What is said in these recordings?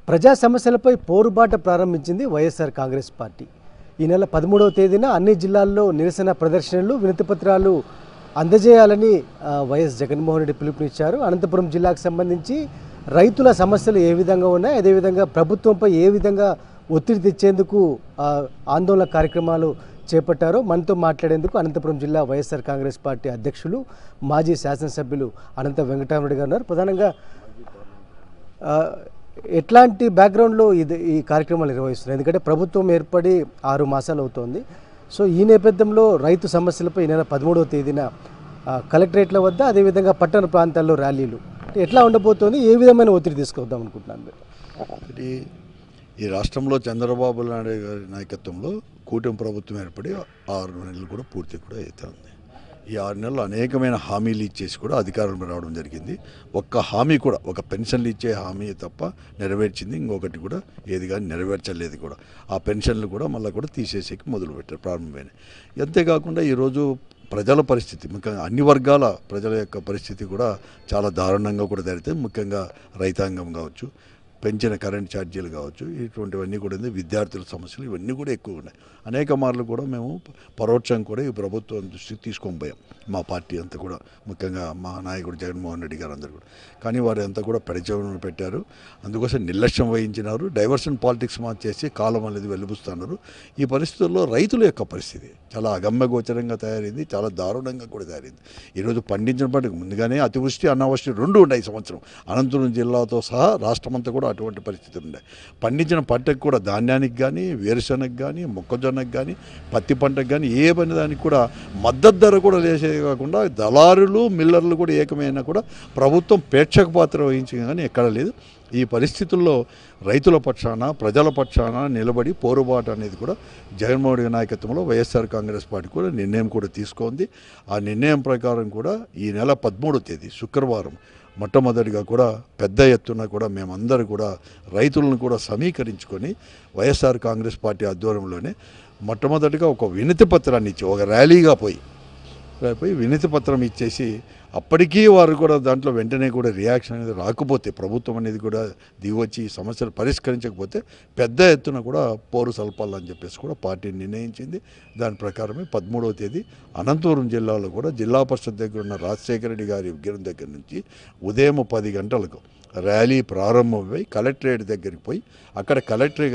ప్రజా సమస్యలపై పోరుబాట ప్రారంభించింది వైఎస్ఆర్ కాంగ్రెస్ పార్టీ. ఈ నెల 13వ తేదీన అన్ని జిల్లాల్లో నిరసన ప్రదర్శనలు, వినతిపత్రాలు అందజేయాలని వైఎస్ జగన్మోహన్ రెడ్డి పిలుపునిచ్చారు. అనంతపురం జిల్లాకు సంబంధించి రైతుల సమస్యలు ఏ విధంగా ఉన్నాయి, అదేవిధంగా ప్రభుత్వంపై ఏ విధంగా ఒత్తిడి తెచ్చేందుకు ఆందోళన కార్యక్రమాలు చేపట్టారో మనతో మాట్లాడేందుకు అనంతపురం జిల్లా వైఎస్ఆర్ కాంగ్రెస్ పార్టీ అధ్యక్షులు, మాజీ శాసనసభ్యులు అనంత వెంకటరామరెడ్డి గారు ఉన్నారు. ప్రధానంగా ఎట్లాంటి బ్యాక్గ్రౌండ్లో ఈ కార్యక్రమాలు నిర్వహిస్తున్నారు? ఎందుకంటే ప్రభుత్వం ఏర్పడి 6 మాసాలు అవుతోంది. సో ఈ నేపథ్యంలో రైతు సమస్యలపై ఈ నెల 13వ తేదీన కలెక్టరేట్ల వద్ద, అదేవిధంగా పట్టణ ప్రాంతాల్లో ర్యాలీలు ఎట్లా ఉండబోతోంది, ఏ విధమైన ఒత్తిడి తీసుకొద్దాం అనుకుంటున్నాను మీరు? ఈ రాష్ట్రంలో చంద్రబాబు నాయుడు గారి నాయకత్వంలో కూటమి ప్రభుత్వం ఏర్పడి 6 నెలలు కూడా పూర్తి కూడా అవుతుంది. ఈ 6 నెలలు అనేకమైన హామీలు ఇచ్చేసి కూడా అధికారంలో రావడం జరిగింది. ఒక్క హామీ కూడా, ఒక పెన్షన్లు ఇచ్చే హామీ తప్ప నెరవేర్చింది ఇంకొకటి కూడా ఏది కానీ నెరవేర్చలేదు కూడా. ఆ పెన్షన్లు కూడా మళ్ళీ కూడా తీసేసేకి మొదలుపెట్టారు, ప్రారంభమైనవి. అంతేకాకుండా ఈరోజు ప్రజల పరిస్థితి, ముఖ్యంగా అన్ని వర్గాల ప్రజల యొక్క పరిస్థితి కూడా చాలా దారుణంగా కూడా జరుగుతుంది. ముఖ్యంగా రైతాంగం కావచ్చు, పెంచిన కరెంట్ ఛార్జీలు కావచ్చు, ఇటువంటివన్నీ కూడా విద్యార్థుల సమస్యలు ఇవన్నీ కూడా ఎక్కువ ఉన్నాయి. అనేక మార్లు కూడా మేము పరోక్షంగా కూడా ఈ ప్రభుత్వం దృష్టికి తీసుకొని పోయాం, మా పార్టీ అంతా కూడా, ముఖ్యంగా మా నాయకుడు జగన్మోహన్ రెడ్డి గారు అందరూ కూడా. కానీ వారు అంతా కూడా పెడచెవిన పెట్టారు. అందుకోసం నిర్లక్ష్యం వహించినారు. డైవర్షన్ పాలిటిక్స్ చేసి కాలం అనేది వెలుబుస్తున్నారు. ఈ పరిస్థితుల్లో రైతుల యొక్క పరిస్థితి చాలా అగమ్యగోచరంగా తయారైంది, చాలా దారుణంగా కూడా తయారైంది. ఈరోజు పండించిన పంటకు ముందుగానే అతివృష్టి, అనావృష్టి 2 ఉన్నాయి ఈ సంవత్సరం. అనంతపురం జిల్లాతో సహా రాష్ట్రమంతా కూడా అటువంటి పరిస్థితులు ఉన్నాయి. పండించిన పంటకు కూడా, ధాన్యానికి కానీ, వేరుశనగకు కానీ, మొక్కజొన్నకు కానీ, పత్తి పంటకు కానీ, ఏ పని దానికి కూడా మద్దతు ధర కూడా లేచేది కాకుండా దళారులు, మిల్లర్లు కూడా ఏకమైనా కూడా ప్రభుత్వం ప్రేక్షక పాత్ర వహించింది కానీ ఎక్కడ లేదు. ఈ పరిస్థితుల్లో రైతుల పక్షాన, ప్రజల పక్షాన నిలబడి పోరుబాటు అనేది కూడా జగన్మోహన్ రెడ్డి నాయకత్వంలో వైఎస్ఆర్ కాంగ్రెస్ పార్టీ కూడా నిర్ణయం కూడా తీసుకుంది. ఆ నిర్ణయం ప్రకారం కూడా ఈ నెల 13వ తేదీ శుక్రవారం మొట్టమొదటిగా కూడా పెద్ద ఎత్తున కూడా మేమందరూ కూడా రైతులను కూడా సమీకరించుకొని వైఎస్ఆర్ కాంగ్రెస్ పార్టీ ఆధ్వర్యంలోనే మొట్టమొదటిగా ఒక వినతి పత్రాన్ని ఇచ్చి, ఒక ర్యాలీగా పోయి వినతి పత్రం ఇచ్చేసి, అప్పటికీ వారు కూడా దాంట్లో వెంటనే కూడా రియాక్షన్ అనేది రాకపోతే, ప్రభుత్వం అనేది కూడా దిగొచ్చి ఈ సమస్యలు పరిష్కరించకపోతే పెద్ద ఎత్తున కూడా పోరు సల్పాలని చెప్పేసి కూడా పార్టీ నిర్ణయించింది. దాని ప్రకారమే 13వ తేదీ అనంతపురం జిల్లాలో కూడా జిల్లా పరిషత్ దగ్గర ఉన్న రాజశేఖర రెడ్డి గారి విగ్రహం దగ్గర నుంచి ఉదయం 10 గంటలకు ర్యాలీ ప్రారంభమై కలెక్టరేట్ దగ్గరికి పోయి అక్కడ కలెక్టర్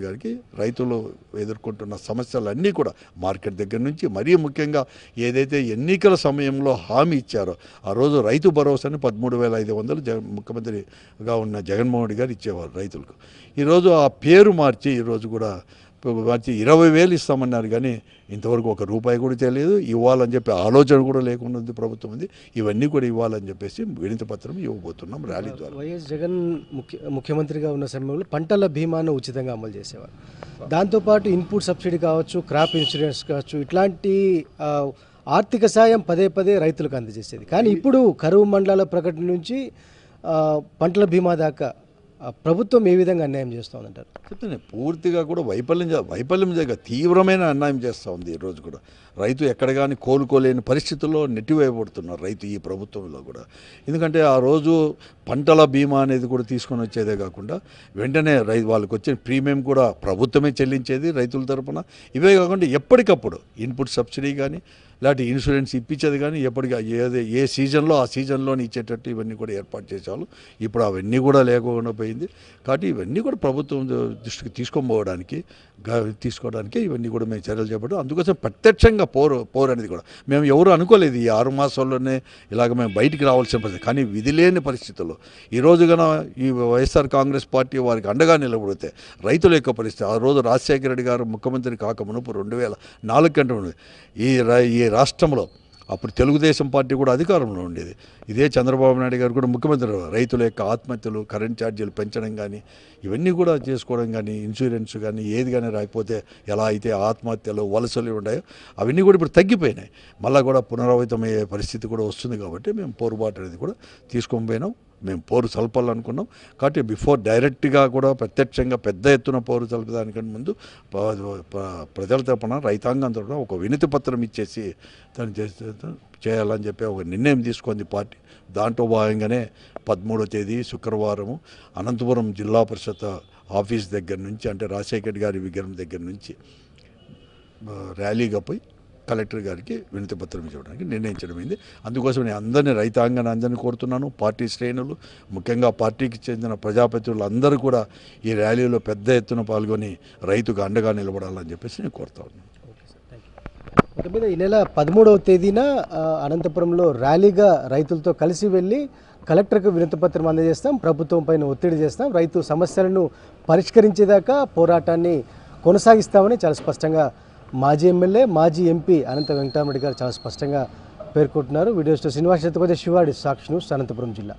గారికి రైతులు ఎదుర్కొంటున్న సమస్యలన్నీ కూడా మార్కెట్ దగ్గర నుంచి, మరీ ముఖ్యంగా ఏదైతే ఎన్నికల సమయంలో హామీ ఇచ్చారో ఆ రోజు రైతు భరోసాని 13,500 ముఖ్యమంత్రిగా ఉన్న జగన్మోహన్ రెడ్డి గారు ఇచ్చేవారు రైతులకు. ఈరోజు ఆ పేరు మార్చి ఈరోజు కూడా 20,000 ఇస్తామన్నారు. కానీ ఇంతవరకు ₹1 కూడా తెలియదు. ఇవ్వాలని చెప్పి ఆలోచన కూడా లేకుండా ఉంది ప్రభుత్వం ఉంది. ఇవన్నీ కూడా ఇవ్వాలని చెప్పేసి వినతి పత్రం ఇవ్వబోతున్నాం ర్యాలీ ద్వారా. వైఎస్ జగన్ ముఖ్యమంత్రిగా ఉన్న సమయంలో పంటల బీమాను ఉచితంగా అమలు చేసేవారు. దాంతోపాటు ఇన్పుట్ సబ్సిడీ కావచ్చు, క్రాప్ ఇన్సూరెన్స్ కావచ్చు, ఇట్లాంటి ఆర్థిక సాయం పదే రైతులకు అందజేసేది. కానీ ఇప్పుడు కరువు మండలాల ప్రకటన నుంచి పంటల బీమా దాకా ప్రభుత్వం ఏ విధంగా అన్యాయం చేస్తూ ఉందంటారు? చెప్తాను, పూర్తిగా కూడా వైఫల్యం జరగ తీవ్రమైన అన్యాయం చేస్తూ ఉంది. ఈరోజు కూడా రైతు ఎక్కడ కానీ కోలుకోలేని పరిస్థితుల్లో నెట్టివేయబడుతున్నారు రైతు ఈ ప్రభుత్వంలో కూడా. ఎందుకంటే ఆ రోజు పంటల బీమా అనేది కూడా తీసుకొని వచ్చేదే కాకుండా వెంటనే వాళ్ళకి వచ్చిన ప్రీమియం కూడా ప్రభుత్వమే చెల్లించేది రైతుల తరపున. ఇవే కాకుండా ఎప్పటికప్పుడు ఇన్పుట్ సబ్సిడీ కానీ, ఇలాంటి ఇన్సూరెన్స్ ఇప్పించేది కానీ, ఎప్పటికీ ఏ సీజన్లో ఆ సీజన్లోనే ఇచ్చేటట్టు ఇవన్నీ కూడా ఏర్పాటు చేసేవాళ్ళు. ఇప్పుడు అవన్నీ కూడా లేకుండా పోయింది. కాబట్టి ఇవన్నీ కూడా ప్రభుత్వం దృష్టికి తీసుకోవడానికి ఇవన్నీ కూడా మేము చర్యలు చేపట్టాం. అందుకోసం ప్రత్యక్షంగా పోరు అనేది కూడా మేము ఎవరు అనుకోలేదు ఈ 6 మాసాల్లోనే ఇలాగ మేము బయటికి రావాల్సిన పరిస్థితి. కానీ విధి లేని పరిస్థితుల్లో ఈరోజు కన్నా ఈ వైఎస్ఆర్ కాంగ్రెస్ పార్టీ వారికి అండగా నిలబడితే రైతుల యొక్క పరిస్థితి, ఆ రోజు రాజశేఖర రెడ్డి గారు ముఖ్యమంత్రి కాక మునుపు 2004 కంటే ఉన్నది ఈ రాష్ట్రంలో. అప్పుడు తెలుగుదేశం పార్టీ కూడా అధికారంలో ఉండేది. ఇదే చంద్రబాబు నాయుడు గారు కూడా ముఖ్యమంత్రి. రైతుల యొక్క ఆత్మహత్యలు, కరెంట్ ఛార్జీలు పెంచడం కానీ, ఇవన్నీ కూడా చేసుకోవడం కానీ, ఇన్సూరెన్స్ కానీ ఏది కానీ రాకపోతే ఎలా అయితే ఆత్మహత్యలు, వలసలు ఉన్నాయో అవన్నీ కూడా ఇప్పుడు తగ్గిపోయినాయి. మళ్ళీ కూడా పునరావృతమయ్యే పరిస్థితి కూడా వస్తుంది. కాబట్టి మేము పోరుబాటు అనేది కూడా తీసుకొని పోయినాం. మేము పోరు సల్పాలనుకున్నాం. కాబట్టి బిఫోర్ డైరెక్ట్గా కూడా ప్రత్యక్షంగా పెద్ద ఎత్తున పోరు సల్పదానికంటే ముందు ప్రజల తరపున రైతాంగం తరపున ఒక వినతి పత్రం ఇచ్చేసి దాన్ని చేయాలని చెప్పి ఒక నిర్ణయం తీసుకుంది పార్టీ. దాంట్లో భాగంగానే 13వ తేదీ శుక్రవారము అనంతపురం జిల్లా పరిషత్ ఆఫీస్ దగ్గర నుంచి, అంటే రాజశేఖర్ గారి విగ్రహం దగ్గర నుంచి ర్యాలీగా పోయి కలెక్టర్ గారికి వినతి పత్రం ఇవ్వడానికి నిర్ణయించడమైంది. అందుకోసం నేను అందరినీ రైతాంగాన్ని అందరినీ కోరుతున్నాను. పార్టీ శ్రేణులు, ముఖ్యంగా పార్టీకి చెందిన ప్రజాప్రతినిధులు అందరూ కూడా ఈ ర్యాలీలో పెద్ద ఎత్తున పాల్గొని రైతుకు అండగా నిలబడాలని చెప్పేసి నేను కోరుతా ఉన్నాను. మొత్తం మీద ఈ నెల 13వ తేదీన అనంతపురంలో ర్యాలీగా రైతులతో కలిసి వెళ్ళి కలెక్టర్కు వినతిపత్రం అందజేస్తాం, ప్రభుత్వం పైన ఒత్తిడి చేస్తాం, రైతు సమస్యలను పరిష్కరించేదాకా పోరాటాన్ని కొనసాగిస్తామని చాలా స్పష్టంగా మాజీ ఎమ్మెల్యే, మాజీ ఎంపీ అనంత వెంకటరామరెడ్డి గారు చాలా స్పష్టంగా పేర్కొంటున్నారు. వీడియోస్తో శ్రీనివాస్ శివాడి, సాక్షి న్యూస్, అనంతపురం జిల్లా.